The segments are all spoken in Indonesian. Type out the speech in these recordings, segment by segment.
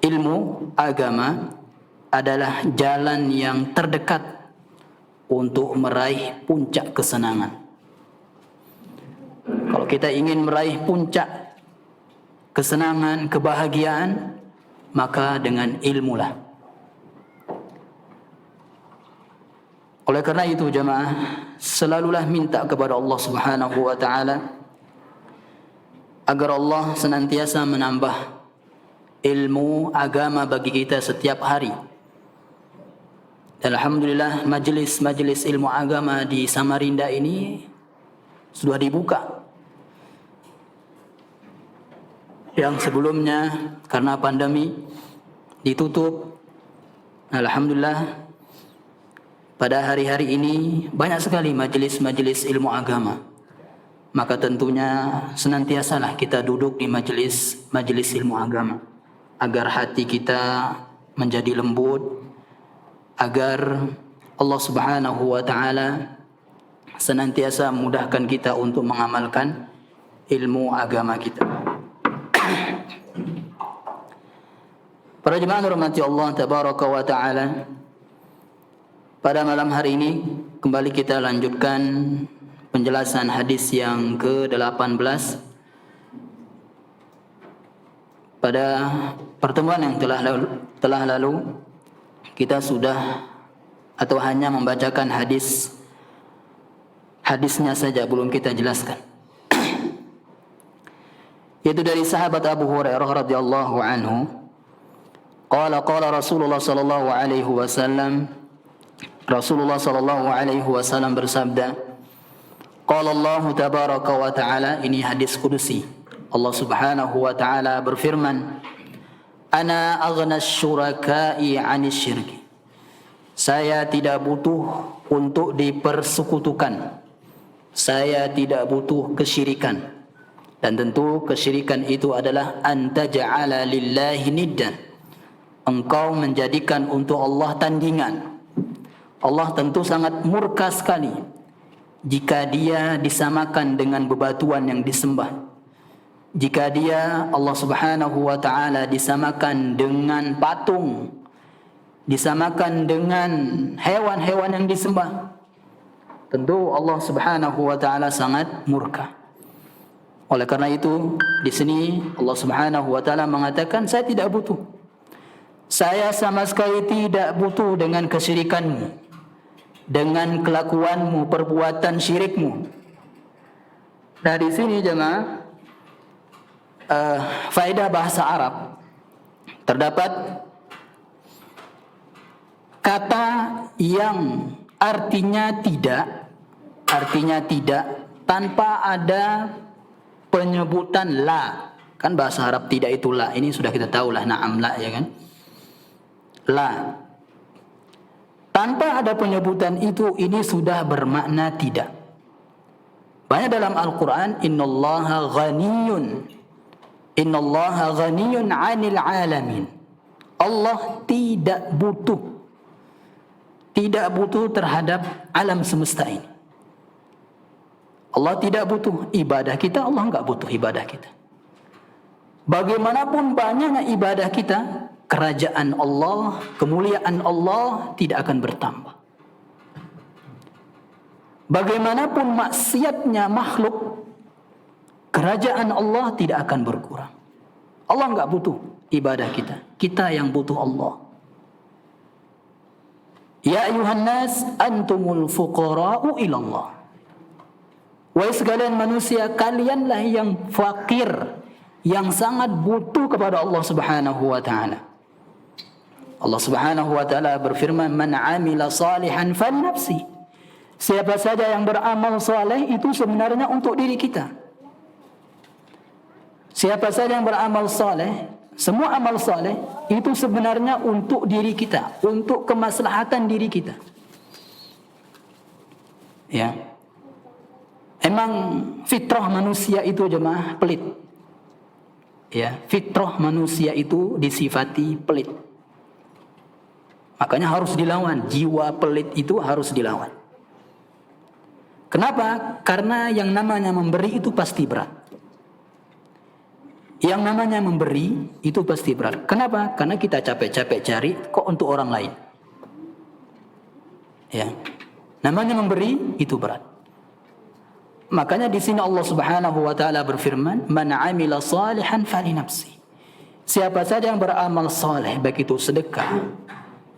ilmu agama adalah jalan yang terdekat untuk meraih puncak kesenangan. Kalau kita ingin meraih puncak kesenangan, kebahagiaan, maka dengan ilmulah. Oleh karena itu jemaah, selalulah minta kepada Allah Subhanahu wa taala agar Allah senantiasa menambah ilmu agama bagi kita setiap hari. Dan alhamdulillah majelis-majelis ilmu agama di Samarinda ini sudah dibuka. Yang sebelumnya karena pandemi ditutup. Alhamdulillah pada hari-hari ini banyak sekali majelis-majelis ilmu agama. Maka tentunya senantiasalah kita duduk di majelis ilmu agama agar hati kita menjadi lembut, agar Allah Subhanahu wa taala senantiasa memudahkan kita untuk mengamalkan ilmu agama kita. Para jemaah rahmati Allah tabaraka wa taala, pada malam hari ini kembali kita lanjutkan penjelasan hadis yang ke-18. Pada pertemuan yang telah lalu kita sudah atau hanya membacakan hadisnya saja, belum kita jelaskan. Yaitu dari sahabat Abu Hurairah radhiyallahu anhu, qala Rasulullah sallallahu alaihi wasallam, Rasulullah sallallahu alaihi wasallam bersabda, qala Allah tabaraka wa taala, ini hadis kudusi. Allah Subhanahu wa taala berfirman, ana aghnas syuraka'i 'anis syirki. Saya tidak butuh untuk dipersekutukan. Saya tidak butuh kesyirikan. Dan tentu kesyirikan itu adalah anta ja'ala lillahi niddan. Engkau menjadikan untuk Allah tandingan. Allah tentu sangat murka sekali jika dia disamakan dengan bebatuan yang disembah. Jika dia, Allah Subhanahu wa taala, disamakan dengan patung, disamakan dengan hewan-hewan yang disembah, tentu Allah Subhanahu wa taala sangat murka. Oleh karena itu, di sini Allah Subhanahu wa taala mengatakan, saya tidak butuh. Saya sama sekali tidak butuh dengan kesyirikanmu, dengan kelakuanmu, perbuatan syirikmu. Nah, di sini jemaah, faedah bahasa Arab, terdapat kata yang artinya tidak tanpa ada penyebutan la. Kan bahasa Arab tidak itu la, ini sudah kita tahu lah, na'am la, ya kan? La. Tanpa ada penyebutan itu, ini sudah bermakna tidak. Banyak dalam Al-Quran, innallaha ghaniyun 'anil 'alamin. Allah tidak butuh terhadap alam semesta ini. Allah tidak butuh ibadah kita, Allah enggak butuh ibadah kita. Bagaimanapun banyaknya ibadah kita, kerajaan Allah, kemuliaan Allah tidak akan bertambah. Bagaimanapun maksiatnya makhluk, kerajaan Allah tidak akan berkurang. Allah enggak butuh ibadah kita, kita yang butuh Allah. Ya ayuhan nas antumul fuqara'u ilallah. Wahai sekalian manusia, kalianlah yang fakir, yang sangat butuh kepada Allah Subhanahu wa taala. Allah Subhanahu wa taala berfirman, man 'amila salihan falinafsi. Siapa saja yang beramal saleh itu sebenarnya untuk diri kita. Siapa saja yang beramal saleh, semua amal saleh itu sebenarnya untuk diri kita, untuk kemaslahatan diri kita. Ya. Emang fitrah manusia itu jemaah pelit. Ya, fitrah manusia itu disifati pelit. Makanya harus dilawan, jiwa pelit itu harus dilawan. Kenapa? Karena yang namanya memberi itu pasti berat. Yang namanya memberi itu pasti berat. Kenapa? Karena kita capek-capek cari kok untuk orang lain. Ya. Namanya memberi itu berat. Makanya di sini Allah Subhanahu wa taala berfirman, "Man 'amila shalihan falinafsi." Siapa saja yang beramal saleh, baik itu sedekah,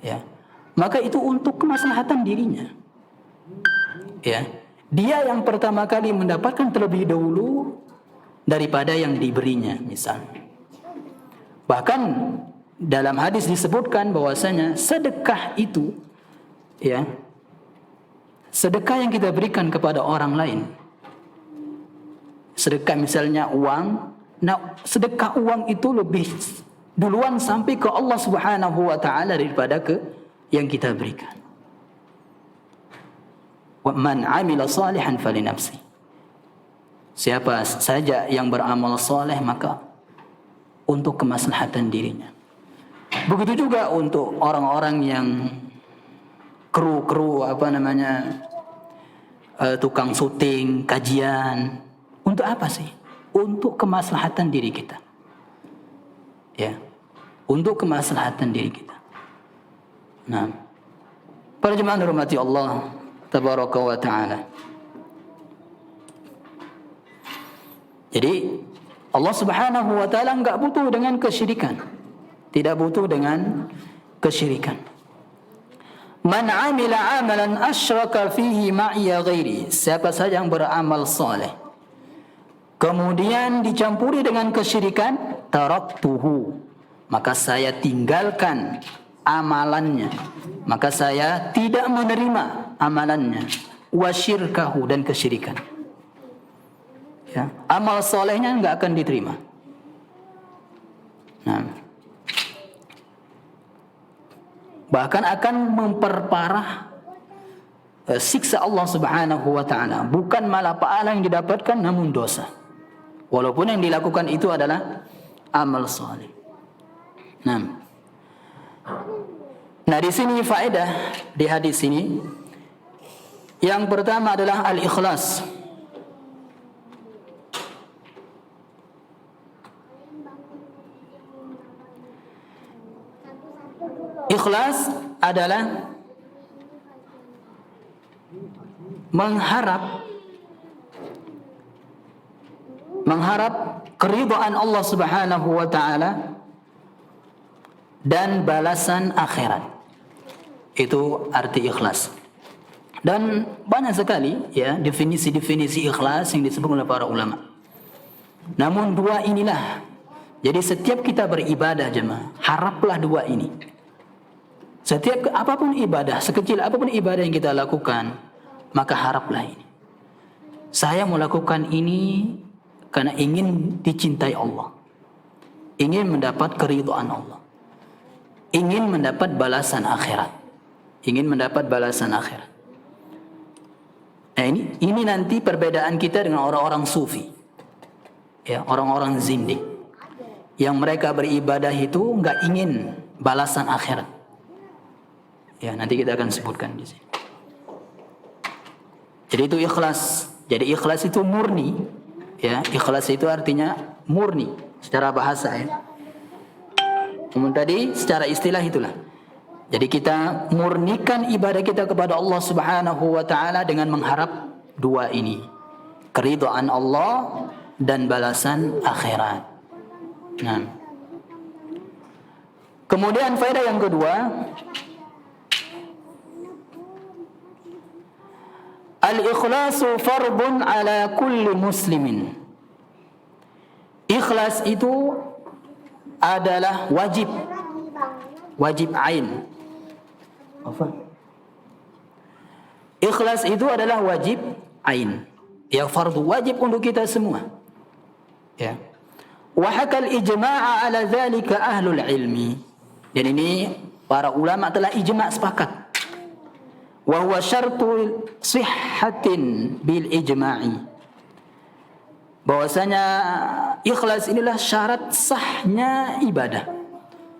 ya, maka itu untuk kemaslahatan dirinya. Ya. Dia yang pertama kali mendapatkan terlebih dahulu daripada yang diberinya, misalnya. Bahkan dalam hadis disebutkan bahwasanya sedekah itu, ya, sedekah yang kita berikan kepada orang lain, sedekah misalnya uang, nah sedekah uang itu lebih duluan sampai ke Allah Subhanahu wa taala daripada ke yang kita berikan. Wa man 'amila shalihan falinafsi. Siapa saja yang beramal soleh maka untuk kemaslahatan dirinya. Begitu juga untuk orang-orang yang kru tukang syuting, kajian. Untuk apa sih? Untuk kemaslahatan diri kita. Ya. Untuk kemaslahatan diri kita. Nah, para jemaah dirahmati Allah tabaraka wa taala. Jadi Allah Subhanahu wa taala enggak butuh dengan kesyirikan. Tidak butuh dengan kesyirikan. Man 'amila 'amalan asyraka fihi ma'iya ghairi. Siapa saja yang beramal saleh kemudian dicampuri dengan kesyirikan, taraktuhu, maka saya tinggalkan amalannya. Maka saya tidak menerima amalannya. Wa syirkahu, dan kesyirikan. Ya, amal solehnya enggak akan diterima. Nah, bahkan akan memperparah siksa Allah Subhanahu wa taala. Bukan malah pahala yang didapatkan, namun dosa. Walaupun yang dilakukan itu adalah amal soleh. Nah, di sini faedah di hadis ini yang pertama adalah al-ikhlas. Ikhlas adalah mengharap keridhaan Allah Subhanahu wa taala dan balasan akhirat. Itu arti ikhlas. Dan banyak sekali ya definisi-definisi ikhlas yang disebut oleh para ulama. Namun dua inilah. Jadi setiap kita beribadah jemaah, haraplah dua ini. Setiap apapun ibadah, sekecil apapun ibadah yang kita lakukan, maka haraplah ini. Saya melakukan ini karena ingin dicintai Allah. Ingin mendapat keridhaan Allah. Ingin mendapat balasan akhirat. Ingin mendapat balasan akhirat. Nah, ini nanti perbedaan kita dengan orang-orang sufi. Ya, orang-orang zindik. Yang mereka beribadah itu enggak ingin balasan akhirat. Ya, nanti kita akan sebutkan di sini. Jadi itu ikhlas. Jadi ikhlas itu murni. Ya, ikhlas itu artinya murni secara bahasa ya. Kemudian tadi secara istilah itulah. Jadi kita murnikan ibadah kita kepada Allah Subhanahu wa taala dengan mengharap dua ini. Keridhaan Allah dan balasan akhirat. Nah. Kemudian faedah yang kedua, al-ikhlasu fardun ala kulli muslimin. Ikhlas itu adalah wajib. Wajib ain. Apa? Ikhlas itu adalah wajib ain. Ya, fardu wajib untuk kita semua. Ya. Wa hakal ijma'a ala dzalika ahlul ilmi. Dan ini para ulama telah ijma' sepakat. Wa huwa syartu sihhatin bil ijma'i. Bahwasanya ikhlas inilah syarat sahnya ibadah.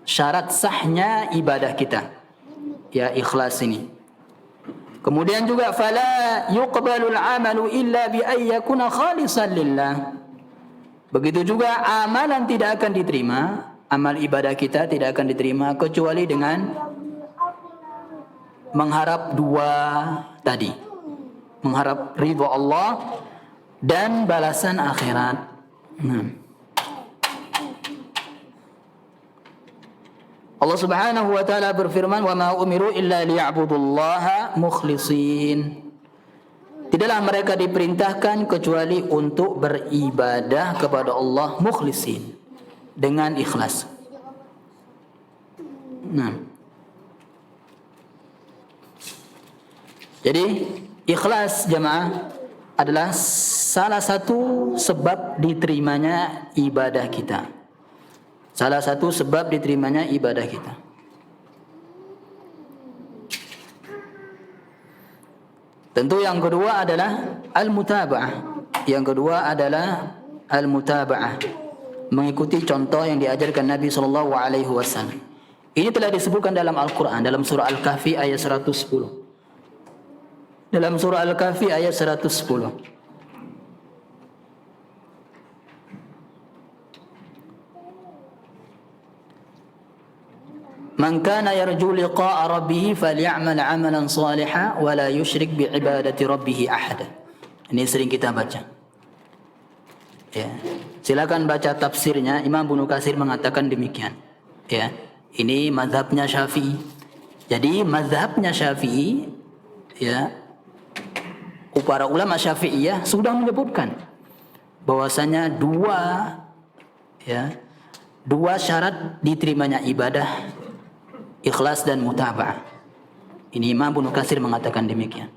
Syarat sahnya ibadah kita. Ya, ikhlas ini. Kemudian juga fala yuqbalul amalu illa bi ay yakuna khalisan lillah. Begitu juga amalan tidak akan diterima, amal ibadah kita tidak akan diterima kecuali dengan mengharap dua tadi. Mengharap ridha Allah dan balasan akhirat. Allah Subhanahu wa taala berfirman, "Wa ma umiru illa liya'budullaha mukhlishin." Tidaklah mereka diperintahkan kecuali untuk beribadah kepada Allah mukhlisin, dengan ikhlas. Jadi ikhlas jemaah adalah salah satu sebab diterimanya ibadah kita. Salah satu sebab diterimanya ibadah kita. Tentu yang kedua adalah al-mutaba'ah. Yang kedua adalah al-mutaba'ah, mengikuti contoh yang diajarkan Nabi sallallahu alaihi wasallam. Ini telah disebutkan dalam Al-Qur'an dalam surah Al-Kahfi ayat 110. Dalam surah Al-Kahfi ayat 110. Man kana yarju liqa'a rabbih falyamal 'amalan shalihan wa la yusyrik bi ibadati rabbih ahada. Ini sering kita baca. Ya. Silakan baca tafsirnya. Imam Ibnu Katsir mengatakan demikian. Ya. Ini mazhabnya Syafi'i. Jadi mazhabnya Syafi'i, ya, para ulama Syafi'iyah sudah menyebutkan bahwasanya dua syarat diterimanya ibadah, ikhlas dan mutaba'ah. Ini Imam Ibnu Katsir mengatakan demikian.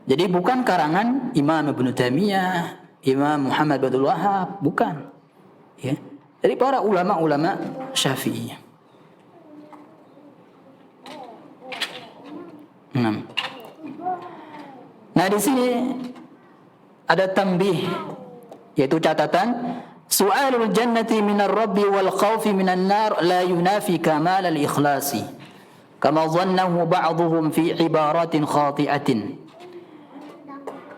Jadi bukan karangan Imam Ibnu Taimiyah, Imam Muhammad bin Abdul Wahhab, bukan. Ya. Dari para ulama-ulama Syafi'iyah. Nah, di sini ada tambih, yaitu catatan, su'alul jannati minar rabbi wal khawfi minan nar la yunafi kamal al ikhlasi kama dhannahu ba'dhum fi ibaratin khati'atin.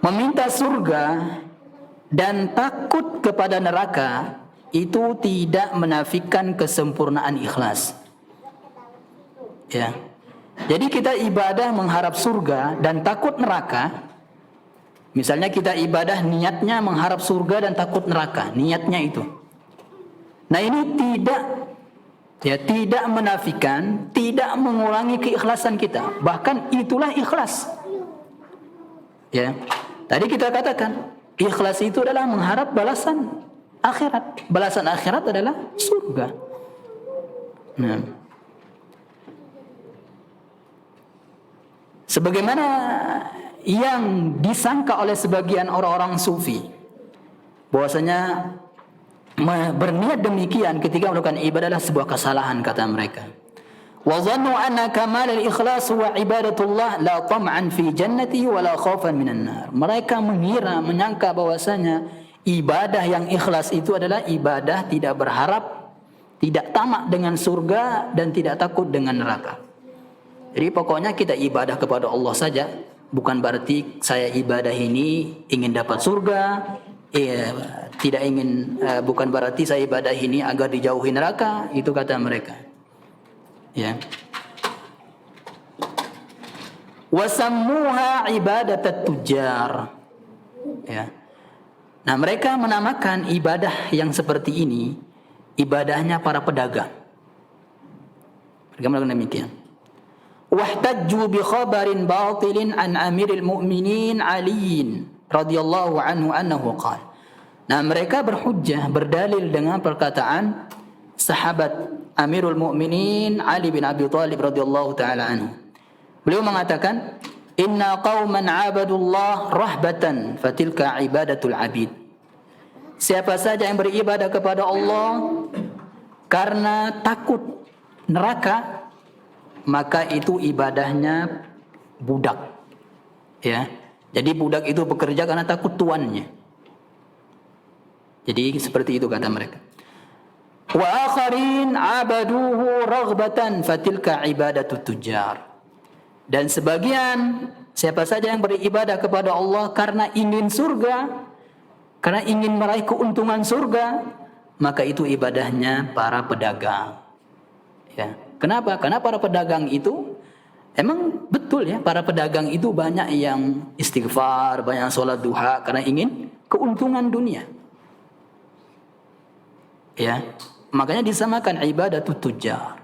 Meminta surga dan takut kepada neraka itu tidak menafikan kesempurnaan ikhlas. Ya. Jadi kita ibadah mengharap surga dan takut neraka. Misalnya kita ibadah niatnya mengharap surga dan takut neraka, niatnya itu. Nah, ini tidak menafikan, tidak mengurangi keikhlasan kita. Bahkan itulah ikhlas. Ya. Tadi kita katakan, ikhlas itu adalah mengharap balasan akhirat. Balasan akhirat adalah surga. Nah, sebagaimana yang disangka oleh sebagian orang-orang sufi, bahwasanya berniat demikian ketika melakukan ibadah adalah sebuah kesalahan, kata mereka. Wa dhannu anna kamal al-ikhlas wa ibadatullah la tam'an fi jannati wa la khaufan minan nar. Mereka menyangka bahwasanya ibadah yang ikhlas itu adalah ibadah tidak berharap, tidak tamak dengan surga dan tidak takut dengan neraka. Jadi pokoknya kita ibadah kepada Allah saja, bukan berarti saya ibadah ini ingin dapat surga, tidak ingin, bukan berarti saya ibadah ini agar dijauhi neraka, itu kata mereka. Ya. Wasammuha ibadatat tujar. Ya. Nah, mereka menamakan ibadah yang seperti ini ibadahnya para pedagang. Mereka melakukan demikian. Wahtajju bi khabarin batilin an Amiril Mu'minin Ali radhiyallahu anhu annahu qala. Nah, mereka berhujjah, berdalil dengan perkataan sahabat Amirul Mu'minin Ali bin Abi Thalib radhiyallahu taala anhu. Beliau mengatakan, "Inna qauman 'abadullah rahbatan fatilka ibadatul 'abid." Siapa saja yang beribadah kepada Allah karena takut neraka, maka itu ibadahnya budak. Ya. Jadi budak itu bekerja karena takut tuannya. Jadi seperti itu kata mereka. Wa akharin abaduhu raghbatan fatilka ibadatut tujar. Dan sebagian, siapa saja yang beribadah kepada Allah karena ingin surga, karena ingin meraih keuntungan surga, maka itu ibadahnya para pedagang. Ya. Kenapa? Karena para pedagang itu emang betul ya, para pedagang itu banyak yang istighfar, banyak sholat duha karena ingin keuntungan dunia. Ya, makanya disamakan ibadatut tujjar,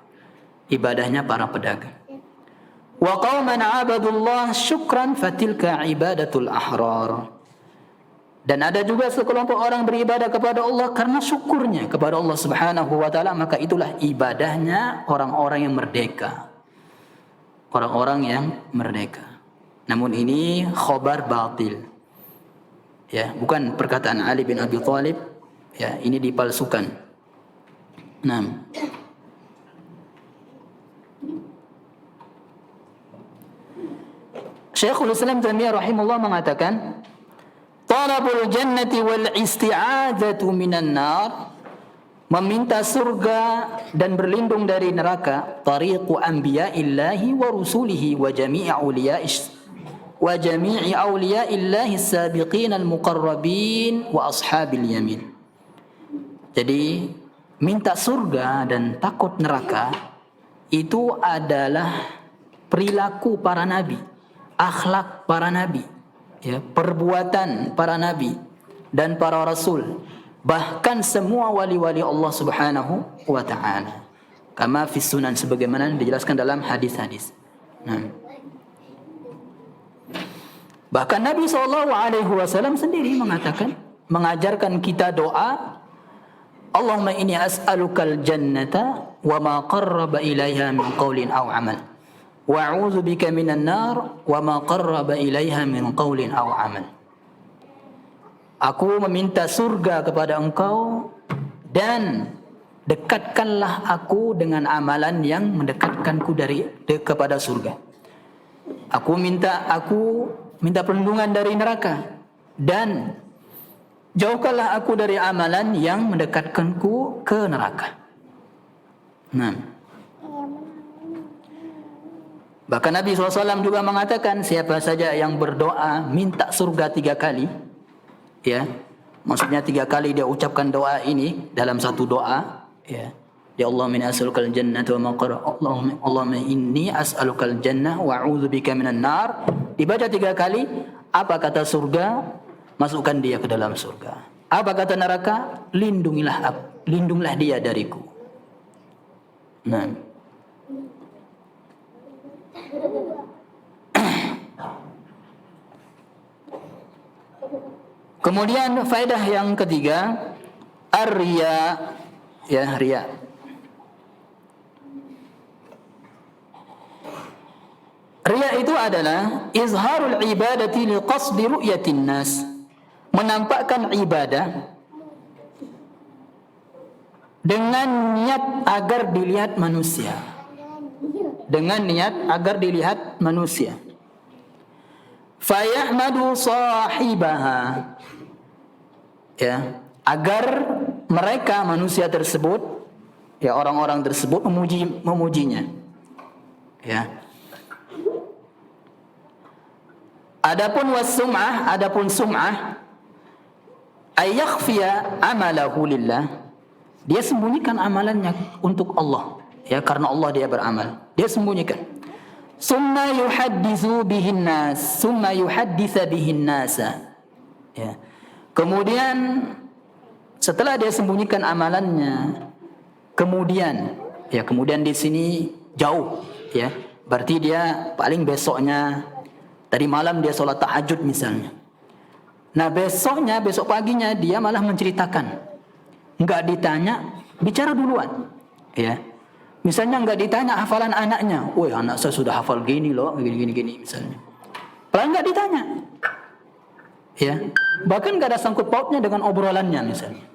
ibadahnya para pedagang. Wa qauman 'abadullah syukran fatilka ibadatul ahrar. Dan ada juga sekelompok orang beribadah kepada Allah karena syukurnya kepada Allah Subhanahu wa taala, maka itulah ibadahnya orang-orang yang merdeka. Orang-orang yang merdeka. Namun ini khabar batil. Ya, bukan perkataan Ali bin Abi Thalib. Ya, ini dipalsukan. Nah. Syekhul Islam Taimiyah rahimahullah mengatakan, talabul jannati wal isti'adzatu minan nar, meminta surga dan berlindung dari neraka, tariqu anbiya'illahi wa rusulihi wa jami'i awliya'illahi as-sabiqin al-muqarrabin wa ashabil yamin. Jadi minta surga dan takut neraka itu adalah perilaku para nabi, akhlak para nabi, ya, perbuatan para nabi dan para rasul, bahkan semua wali-wali Allah Subhanahu wa taala. Kama fi sunan, sebagaimana dijelaskan dalam hadis-hadis. Nah. Bahkan Nabi SAW sendiri mengatakan, mengajarkan kita doa, Allahumma inni as'alukal jannata wa ma qarraba ilaiha min qawlin aw amal. Wa a'udzu bika minan nar wa ma qarraba ilaiha min qawlin aw amal. Aku meminta surga kepada engkau dan dekatkanlah aku dengan amalan yang mendekatkanku kepada surga. Aku minta perlindungan dari neraka dan jauhkanlah aku dari amalan yang mendekatkanku ke neraka. Nah. Bahkan Nabi SAW juga mengatakan, siapa saja yang berdoa minta surga 3 kali, ya, maksudnya 3 kali dia ucapkan doa ini dalam satu doa, ya, ya Allahumma inni as'alukal jannata wa ma qarraba, Allahumma inni as'alukal jannah wa a'udzubika minan nar, dibaca 3 kali, apa kata surga? Masukkan dia ke dalam surga. Apa kata neraka? Lindunglah dia dariku. Nah. Kemudian faedah yang ketiga, ar-riya, ya, riya. Riya itu adalah izharul ibadati liqasdi ru'yatin nas, menampakkan ibadah dengan niat agar dilihat manusia. Dengan niat agar dilihat manusia. Fayahmadu sahibaha, ya, agar mereka manusia tersebut, ya, orang-orang tersebut memujinya. Ya. Adapun was-sum'ah, adapun sum'ah, ayakhfiya amalahu lillah, dia sembunyikan amalannya untuk Allah, ya, karena Allah dia beramal, dia sembunyikan. Summa yuhadditsu bihin nas, summa yuhadditsa bihin nasa, ya. Kemudian setelah dia sembunyikan amalannya, kemudian di sini jauh, ya, berarti dia paling besoknya, tadi malam dia sholat tahajud misalnya. Nah besok paginya dia malah menceritakan, nggak ditanya, bicara duluan, ya. Misalnya nggak ditanya hafalan anaknya, woi anak saya sudah hafal gini loh, gini misalnya. Padahal nggak ditanya, ya. Bahkan nggak ada sangkut pautnya dengan obrolannya misalnya.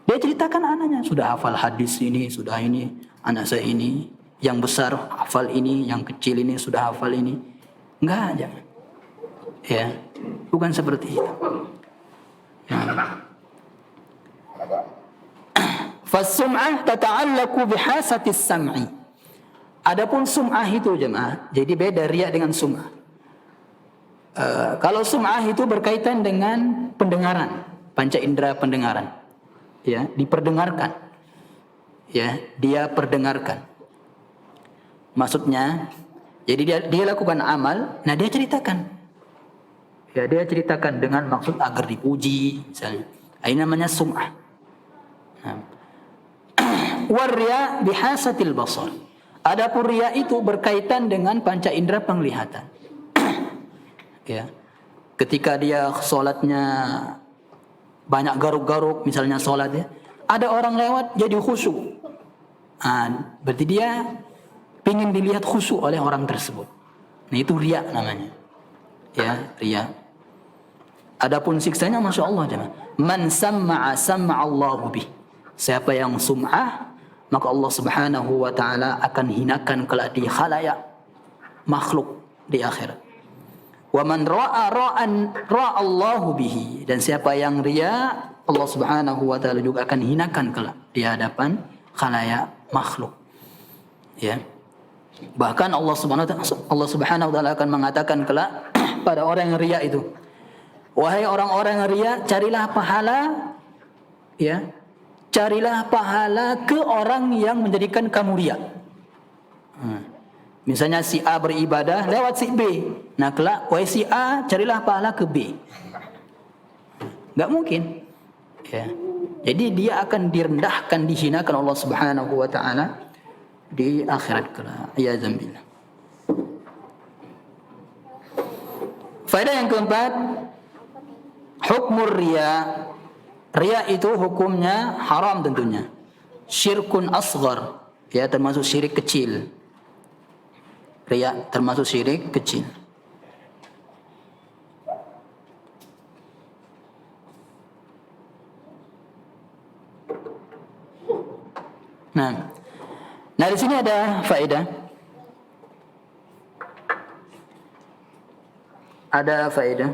Dia ceritakan anaknya sudah hafal hadis ini, sudah ini, anak saya ini, yang besar hafal ini, yang kecil ini sudah hafal ini. Enggak, jangan. Ya, bukan seperti itu. Ya. Fas-sum'ah tata'allaqu bihasatis sam'i. Adapun sum'ah itu jemaah, jadi beda riya dengan sum'ah. Kalau sum'ah itu berkaitan dengan pendengaran, panca indera pendengaran. Ya, diperdengarkan. Ya, dia perdengarkan. Maksudnya, jadi dia lakukan amal, nah dia ceritakan. Ya, dia ceritakan dengan maksud agar dipuji, misalnya. Ini namanya sum'ah. Nah. Warriya bihasatil basar. Adapun riya itu berkaitan dengan panca indera penglihatan. Ya. Ketika dia sholatnya banyak garuk-garuk, misalnya sholat ya, ada orang lewat jadi khusyuk. Berarti dia ingin dilihat khusyuk oleh orang tersebut. Nah itu riya namanya. Ya, riya. Adapun siksanya Masya Allah jemaah. Man samma'a samma'allahu bih. Siapa yang sum'ah, maka Allah Subhanahu wa taala akan hinakan kelak di khalayak makhluk di akhirat. Wa man ra'a ra'allahu bihi, dan siapa yang riya, Allah Subhanahu wa taala juga akan hinakan kelak di hadapan khalayak makhluk. Ya. Bahkan Allah Subhanahu wa taala akan mengatakan kelak pada orang yang riya itu, wahai orang-orang yang riya, carilah pahala, ya. Carilah pahala ke orang yang menjadikan kamu riya. Misalnya si A beribadah lewat si B. Nah kelak, wahai si A, carilah pahala ke B. Enggak mungkin. Ya. Jadi dia akan direndahkan, dihinakan Allah Subhanahu wa taala di akhirat kelak. Ya zambillah. Faedah yang keempat, hukmur riya. Riya itu hukumnya haram tentunya. Syirkun asghar, ya, termasuk syirik kecil. Riya termasuk syirik kecil. Nah di sini ada faedah. Ada faedah.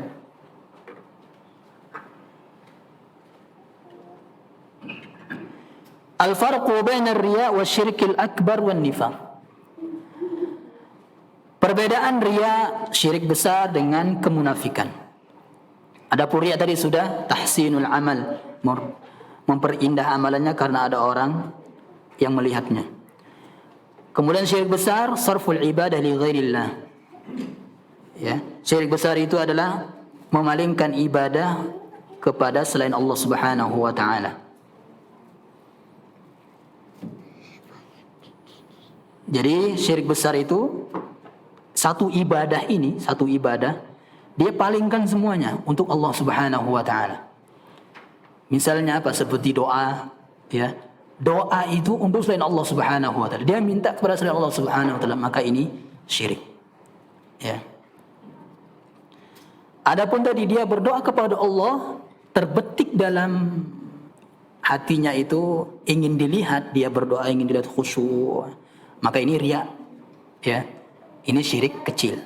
Al-farqu baina ar-riya wa syirkil akbar wan nifaq. Perbedaan riya, syirik besar, dengan kemunafikan. Adapun riya tadi sudah tahsinul amal, memperindah amalannya karena ada orang yang melihatnya. Kemudian syirik besar, sarful ibadah li ghairillah. Ya, syirik besar itu adalah memalingkan ibadah kepada selain Allah Subhanahu wa taala. Jadi syirik besar itu satu ibadah, dia palingkan semuanya untuk Allah Subhanahu wa taala. Misalnya apa? Seperti doa, ya. Doa itu untuk selain Allah Subhanahu wa taala. Dia minta kepada selain Allah Subhanahu wa taala, maka ini syirik. Ya. Adapun tadi dia berdoa kepada Allah, terbetik dalam hatinya itu ingin dilihat, dia berdoa ingin dilihat khusyuk, maka ini riya. Ya. Ini syirik kecil.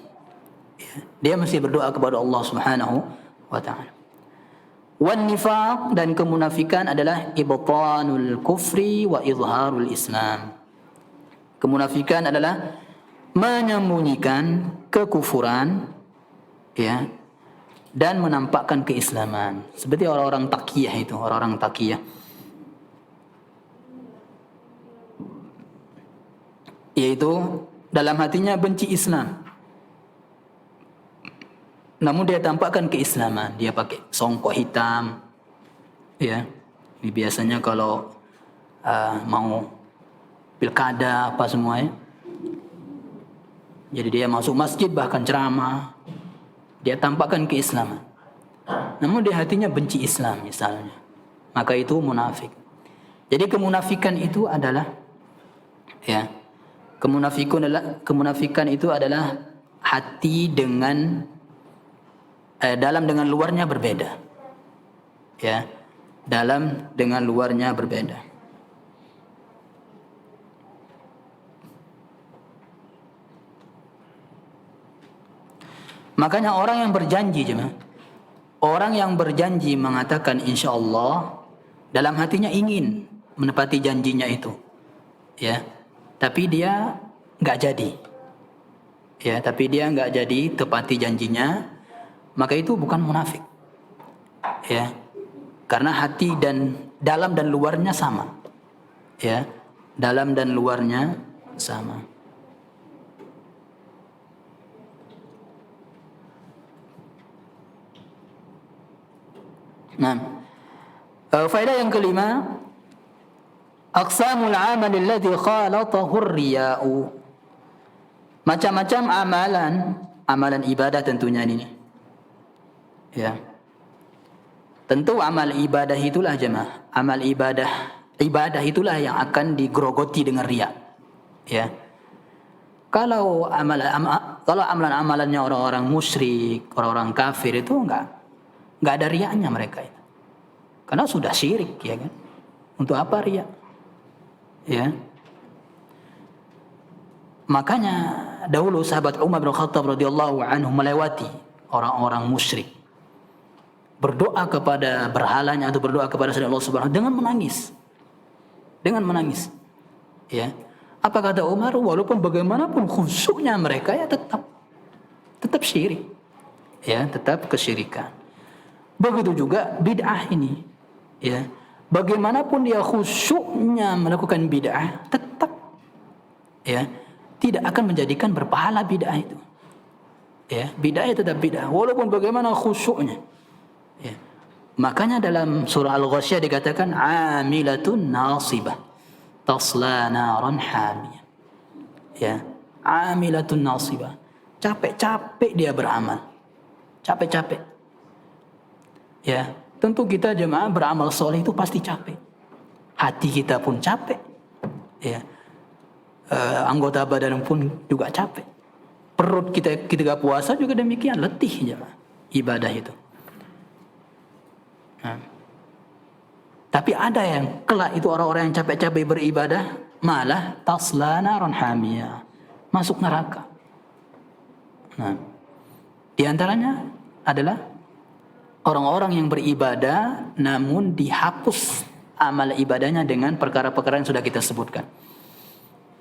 Ya. Dia mesti berdoa kepada Allah Subhanahu wa taala. Wan nifaq, dan kemunafikan adalah ibtanul kufri wa izharul Islam. Kemunafikan adalah menyembunyikan kekufuran, ya, dan menampakkan keislaman. Seperti orang-orang taqiyah itu, orang-orang taqiyah. Yaitu dalam hatinya benci Islam, namun dia tampakkan keislaman. Dia pakai songkok hitam, ya. Ini biasanya kalau mau pilkada apa semuanya. Jadi dia masuk masjid bahkan ceramah, dia tampakkan keislaman, namun di hatinya benci Islam misalnya. Maka itu munafik. Jadi kemunafikan itu adalah, ya, kemunafikan itu adalah hati dengan dalam dengan luarnya berbeda. Ya, dalam dengan luarnya berbeda. Makanya orang yang berjanji, orang yang berjanji mengatakan insya Allah, dalam hatinya ingin menepati janjinya itu, ya, tapi dia nggak jadi, ya, tapi dia nggak jadi tepati janjinya, maka itu bukan munafik, ya. Karena hati dan dalam dan luarnya sama. Ya, dalam dan luarnya sama. Nah, faedah yang kelima, aqsamul amal alladhi khalatahu ar-riya'u. Macam-macam amalan ibadah tentunya ini. Ya. Tentu amal ibadah itulah jemaah. Amal ibadah itulah yang akan digerogoti dengan riya. Ya. Kalau amalan-amalannya orang-orang musyrik, orang-orang kafir itu enggak ada riyanya mereka itu. Karena sudah syirik, ya kan? Untuk apa riya? Ya. Makanya dahulu sahabat Umar bin Khattab radhiyallahu anhu melewati orang-orang musyrik, berdoa kepada berhalanya atau berdoa kepada selain Allah Subhanahu dengan menangis. Dengan menangis. Ya. Apa kata Umar? Walaupun bagaimanapun khusyuknya mereka ya tetap syirik. Ya, tetap kesyirikan. Begitu juga bid'ah ini. Ya. Bagaimanapun dia khusyuknya melakukan bid'ah, tetap ya tidak akan menjadikan berpahala bid'ah itu. Ya, bid'ah tetap bid'ah walaupun bagaimana khusyuknya. Ya. Makanya dalam surah Al-Ghasyiyah dikatakan amilatun nasibah tasla naran hamiyah. Ya, amilatun nasibah. Capek-capek dia beramal. Capek-capek. Ya, tentu kita jemaah beramal soleh itu pasti capek. Hati kita pun capek. Ya. Anggota badan pun juga capek. Perut kita ketika puasa juga demikian, letih jemaah ibadah itu. Nah. Tapi ada yang kelak itu orang-orang yang capek-capek beribadah malah tasla naran hamiyah, masuk neraka. Nah, di antaranya adalah orang-orang yang beribadah namun dihapus amal ibadahnya dengan perkara-perkara yang sudah kita sebutkan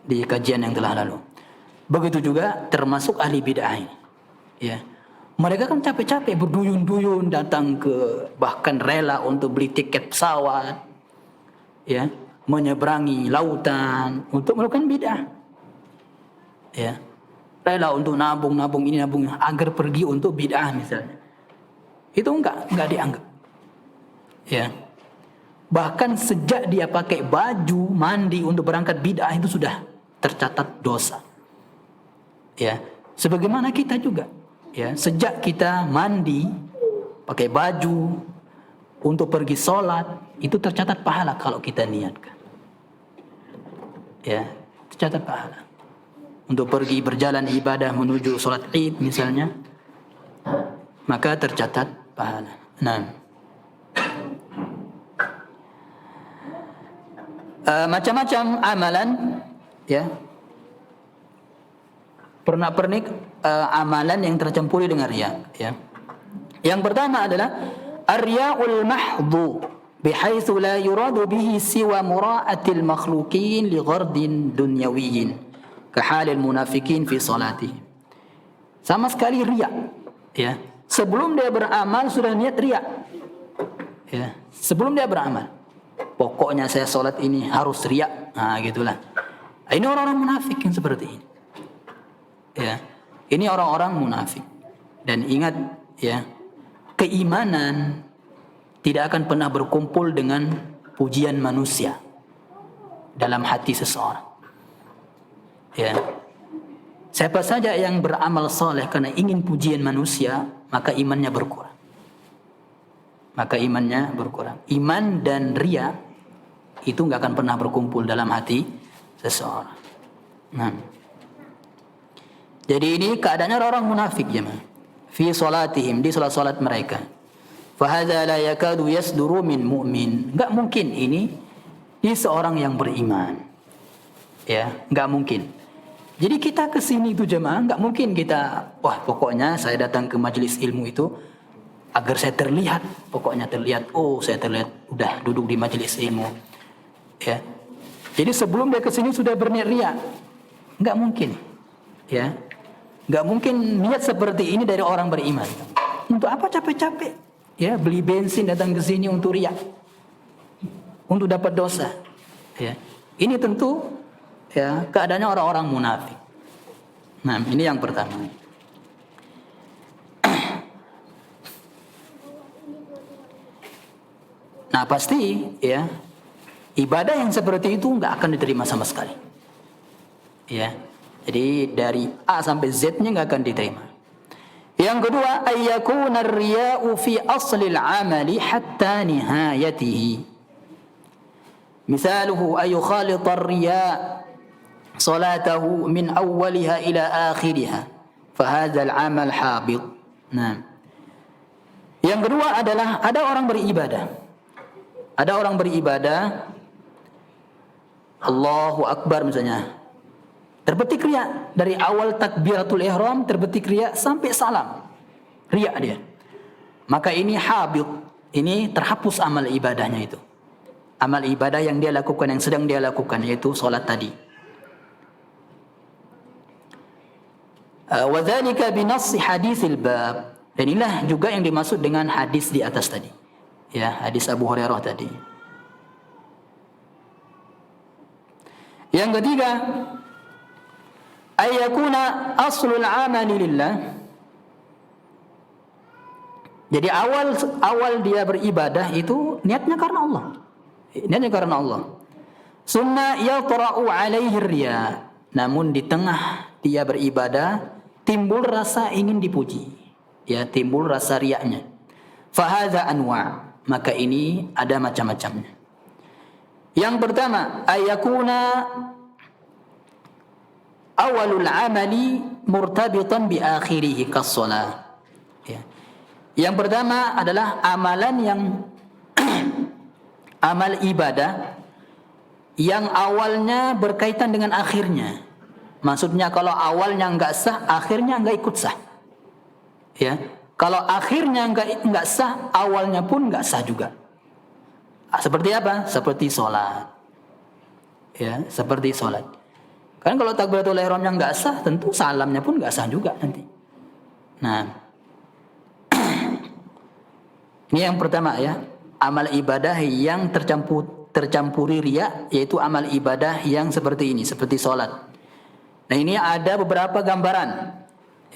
di kajian yang telah lalu. Begitu juga termasuk ahli bid'ah ini. Ya. Mereka kan capek-capek berduyun-duyun datang ke, bahkan rela untuk beli tiket pesawat, ya, menyeberangi lautan untuk melakukan bid'ah. Ya. Rela untuk nabung ini nabung agar pergi untuk bid'ah misalnya. Itu enggak dianggap. Ya. Bahkan sejak dia pakai baju mandi untuk berangkat bid'ah itu sudah tercatat dosa. Ya, sebagaimana kita juga. Ya, sejak kita mandi pakai baju untuk pergi sholat itu tercatat pahala kalau kita niatkan. Ya, tercatat pahala. Untuk pergi berjalan ibadah menuju sholat Id misalnya, maka tercatat pahala. Nah, macam-macam amalan, ya. Pernak-pernik amalan yang tercampuri dengan riya, ya. Yang pertama adalah ar-riya'ul mahdhu bihaitsu la yuradu bihi siwa mura'atil makhluqin li ghardin dunyawiyyin ka halil munafiqin fi salatihim. Sama sekali riya, ya. Sebelum dia beramal sudah niat riya. Ya, sebelum dia beramal. Pokoknya saya salat ini harus riya. Nah, gitulah. Ini orang-orang munafik yang seperti ini. Ya, ini orang-orang munafik. Dan ingat, ya, keimanan tidak akan pernah berkumpul dengan pujian manusia dalam hati seseorang. Ya, siapa saja yang beramal soleh karena ingin pujian manusia, maka imannya berkurang. Iman dan riya itu nggak akan pernah berkumpul dalam hati seseorang. Nah. Jadi ini keadaannya orang munafik jemaah. Fi salatihim, di salat mereka. Fa hadza la yakadu yasduru min mu'min. Enggak mungkin ini seorang yang beriman. Ya, enggak mungkin. Jadi kita ke sini itu jemaah, enggak mungkin kita, wah pokoknya saya datang ke majelis ilmu itu agar saya terlihat, pokoknya terlihat, oh saya terlihat udah duduk di majelis ilmu. Ya. Jadi sebelum dia ke sini sudah berniat riya. Enggak mungkin. Ya. Enggak mungkin niat seperti ini dari orang beriman. Untuk apa capek-capek ya, beli bensin datang ke sini untuk riya, untuk dapat dosa. Ya. Ini tentu ya keadaannya orang-orang munafik. Nah, ini yang pertama. Nah, pasti ya ibadah yang seperti itu nggak akan diterima sama sekali. Ya. Jadi dari A sampai Z-nya nggak akan diterima. Yang kedua, ayyakuna ar-riya'u fi asli al-'amali hatta nihayatihi. Misaluhu ay yukhalita ar-riya' salatahu min awwaliha ila akhiriha. Fahadha al-'amal habit. Nah. Yang kedua adalah ada orang beribadah. Ada orang beribadah Allahu Akbar misalnya. Terbetik riya dari awal takbiratul ihram, terbetik riya sampai salam. Riya dia. Maka ini habit, ini terhapus amal ibadahnya itu. Amal ibadah yang dia lakukan, yang sedang dia lakukan, yaitu salat tadi. Wa dzalika bi nassi haditsil bab. Dan inilah juga yang dimaksud dengan hadis di atas tadi. Ya, hadis Abu Hurairah tadi. Yang ketiga, ayyakuna aslul amali lillah. Jadi awal dia beribadah itu niatnya karena Allah. Niatnya karena Allah. Summa yatra'u alaihi riya. Namun di tengah dia beribadah timbul rasa ingin dipuji. Ya, timbul rasa riyanya. Fahadha anwa'. Maka ini ada macam-macamnya. Yang pertama, ayyakuna awalul amali murtabitan bi akhirih kas-shalah. Ya. Yang pertama adalah amalan yang amal ibadah yang awalnya berkaitan dengan akhirnya. Maksudnya kalau awalnya enggak sah, akhirnya enggak ikut sah. Ya. Kalau akhirnya enggak sah, awalnya pun enggak sah juga. Seperti apa? Seperti sholat. Ya, seperti sholat. Kan kalau takbiratul ihramnya enggak sah, tentu salamnya pun enggak sah juga nanti. Nah, ini yang pertama ya, amal ibadah yang tercampuri riya, yaitu amal ibadah yang seperti ini, seperti sholat. Nah, ini ada beberapa gambaran.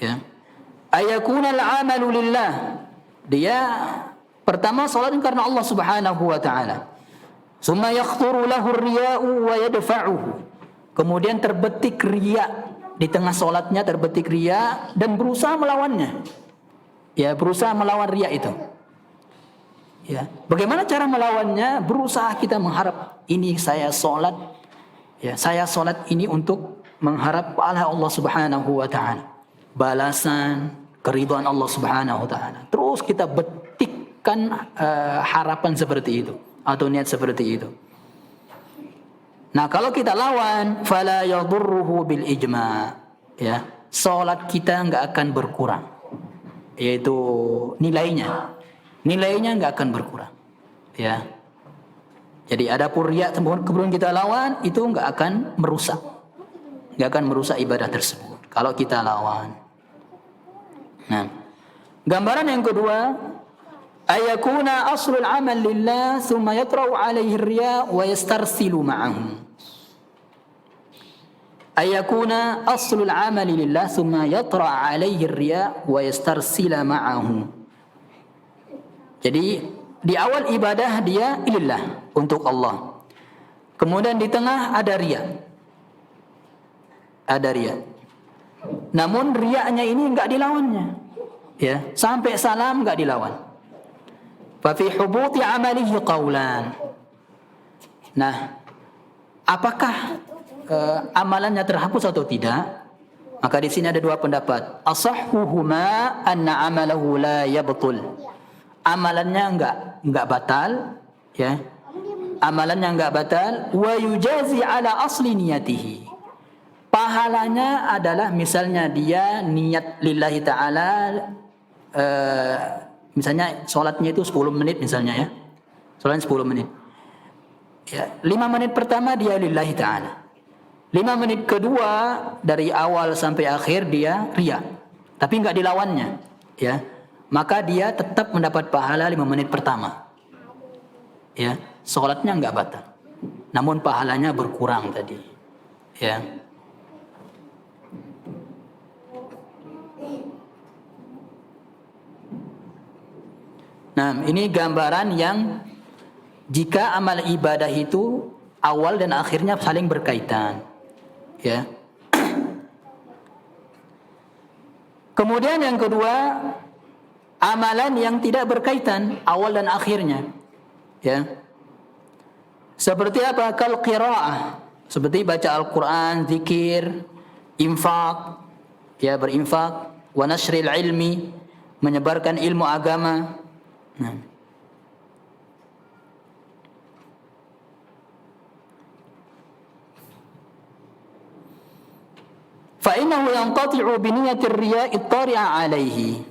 Ya. Ayakuna al-amalu lillah. Dia pertama sholat karena Allah Subhanahu wa taala. Summa yakhturu lahu ar-riya'u wa yadfa'uhu. Kemudian terbetik riya di tengah sholatnya, terbetik riya dan berusaha melawannya. Ya, berusaha melawan riya itu. Ya, bagaimana cara melawannya? Berusaha kita mengharap ini saya sholat. Ya, saya sholat ini untuk mengharap pahala Allah Subhanahu wa taala. Balasan, keridhaan Allah Subhanahu wa taala. Terus kita betikkan harapan seperti itu atau niat seperti itu. Nah, kalau kita lawan fala yadurruhu bil ijma', ya, salat kita enggak akan berkurang. Yaitu nilainya enggak akan berkurang. Ya. Jadi ada riya kemudian kita lawan, itu enggak akan merusak. Enggak akan merusak ibadah tersebut kalau kita lawan. Nah, gambaran yang kedua, ayakuna aslul amal lillah thumma yatra'u alaihi riya wa yastarsilu ma'ahu. Ayakuna aslul amal lillah thumma yatra'u alaihi riya wa yastarsila ma'ahu. Jadi di awal ibadah dia lillah, untuk Allah. Kemudian di tengah ada riya. Ada riya. Namun riyanya ini enggak dilawannya. Ya, sampai salam enggak dilawan. Fa fi hubuti amalihi qaulan. Nah, apakah amalannya terhapus atau tidak? Maka di sini ada dua pendapat. Asahhuhuma anna amalahu la yabtul. Amalannya enggak batal, ya. Amalannya enggak batal, wa yujazi ala asli niyatihi. Pahalanya adalah misalnya dia niat lillahi ta'ala, misalnya sholatnya itu 10 menit misalnya ya. Sholatnya 10 menit. Ya, 5 menit pertama dia lillahi ta'ala. 5 menit kedua dari awal sampai akhir dia riya. Tapi enggak dilawannya, ya. maka dia tetap mendapat pahala 5 menit pertama. Ya, salatnya enggak batal. Namun pahalanya berkurang tadi. Ya. Nah, ini gambaran yang jika amal ibadah itu awal dan akhirnya saling berkaitan. Ya. Kemudian yang kedua, amalan yang tidak berkaitan awal dan akhirnya. Ya. Seperti apa? Kal qiraah, seperti baca Al-Qur'an, zikir, infak, ya berinfak, wa nashril ilmi, menyebarkan ilmu agama. Nah. Fa innahu yanqati'u bi niyyati ar-riya'i at-tari'a 'alaihi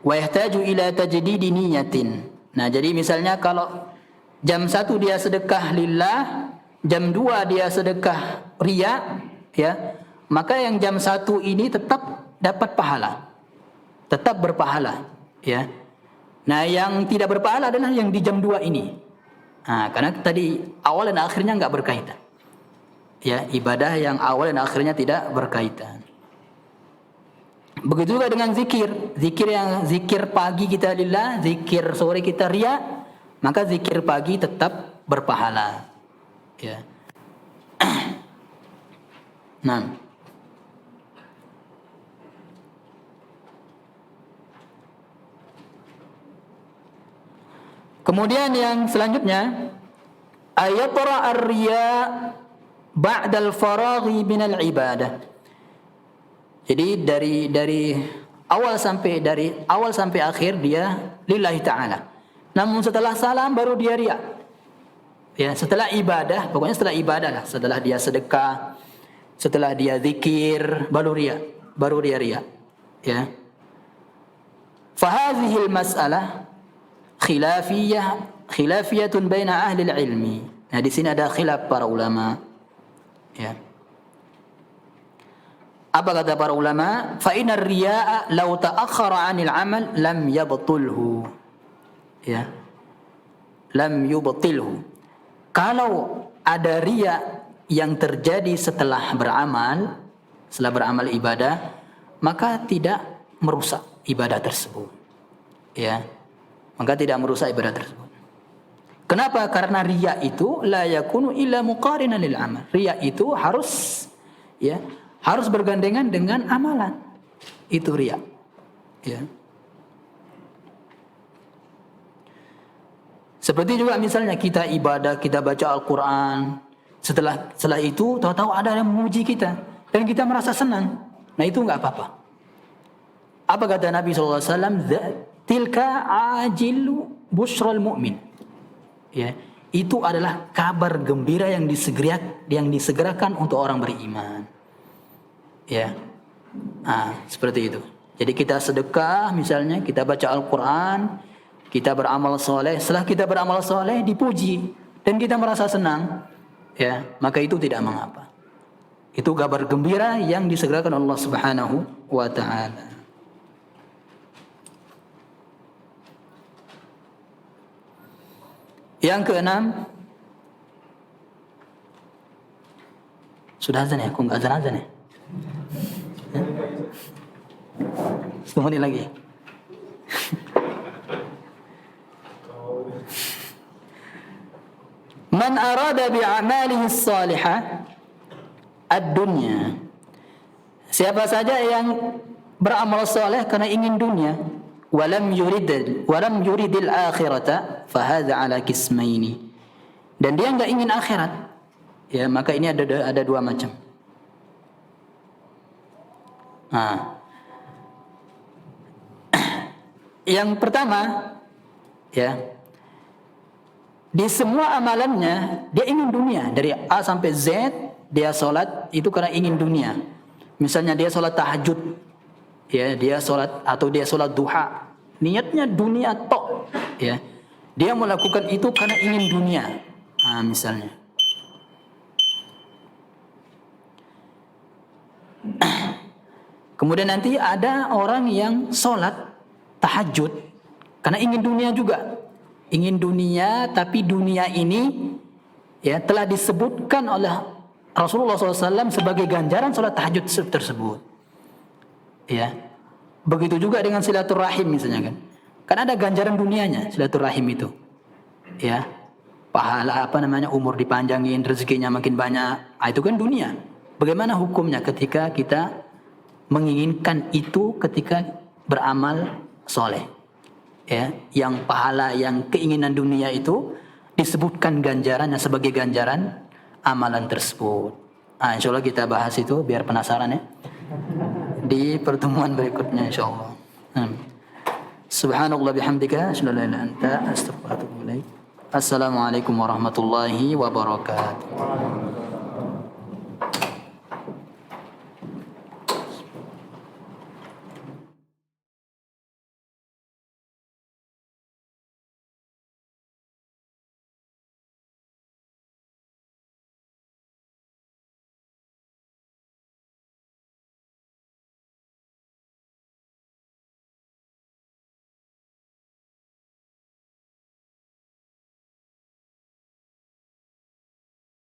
wa yahtaju ila tajdidi niyyatin. Nah, jadi misalnya kalau jam 1 dia sedekah lillah, jam 2 dia sedekah riya, ya, maka yang jam 1 ini tetap dapat pahala. Tetap berpahala, ya. Nah, yang tidak berpahala adalah yang di jam 2 ini. Nah, karena tadi awal dan akhirnya enggak berkaitan. Ya, ibadah yang awal dan akhirnya tidak berkaitan. Begitu juga dengan zikir. Zikir pagi kita lillah, zikir sore kita riya, maka zikir pagi tetap berpahala. Ya. Nah. Kemudian yang selanjutnya, ayatra ar-riya ba'dal faraghi minal ibadah. Jadi dari awal sampai akhir dia lillahi ta'ala. Namun setelah salam baru dia riya. Ya, setelah ibadah, pokoknya setelah ibadah lah, setelah dia sedekah, setelah dia zikir, baru dia riya. Ya. Fahadhil mas'alah khilafiyatun baina ahli ilmi. Nah, di sini ada khilaf para ulama. Ya. Apa kata para ulama? Fa inar riya'a law ta'akhkhara 'anil 'amal lam yabtulhu. Ya. Lam yubtilhu. Kalau ada riya yang terjadi setelah beramal ibadah, maka tidak merusak ibadah tersebut. Ya. Maka tidak merusak ibadah tersebut. Kenapa? Karena riya itu la yakunu illa muqarinan lil amal. Riya itu harus bergandengan dengan amalan. Itu riya. Ya. Seperti juga misalnya kita ibadah, kita baca Al-Qur'an, setelah itu tahu-tahu ada yang memuji kita dan kita merasa senang. Nah, itu enggak apa-apa. Apa kata Nabi sallallahu alaihi wasallam? Tilka ajilu busyral mu'min. Ya, itu adalah kabar gembira yang disegerakan untuk orang beriman. Ya. Seperti itu. Jadi kita sedekah misalnya, kita baca Al-Qur'an, kita beramal soleh, setelah kita beramal soleh dipuji dan kita merasa senang, ya, maka itu tidak mengapa. Itu kabar gembira yang disegerakan Allah Subhanahu wa taala. Yang keenam, sudah azan ya? Kok nggak azan ya? 10 menit lagi. Man arada bi'amalihi salihah ad-dunya. Siapa saja yang beramal saleh karena ingin dunia, walam yuridil akhirata fahadha ala kismaini. Dan dia enggak ingin akhirat, ya, maka ini ada dua macam. Yang pertama, ya, di semua amalannya dia ingin dunia, dari A sampai Z dia salat itu karena ingin dunia. Misalnya dia salat tahajud, ya, dia salat atau dia salat duha, niatnya dunia tok, ya. Dia melakukan itu karena ingin dunia. Misalnya. Kemudian nanti ada orang yang salat tahajud karena ingin dunia juga. Ingin dunia, tapi dunia ini ya telah disebutkan oleh Rasulullah SAW sebagai ganjaran salat tahajud tersebut. Ya, begitu juga dengan silaturahim misalnya kan. Kan ada ganjaran dunianya silaturahim itu. Ya, pahala umur dipanjangin, rezekinya makin banyak. Itu kan dunia. Bagaimana hukumnya ketika kita menginginkan itu ketika beramal soleh? Ya, yang pahala, yang keinginan dunia itu disebutkan ganjarannya sebagai ganjaran amalan tersebut. Insya Allah kita bahas itu biar penasaran ya di pertemuan berikutnya insya Allah. Subhanallah bihamdika asyhadu an la ilaha illa anta astaghfiruka wa atubu ilaik. Assalamualaikum warahmatullahi wabarakatuh.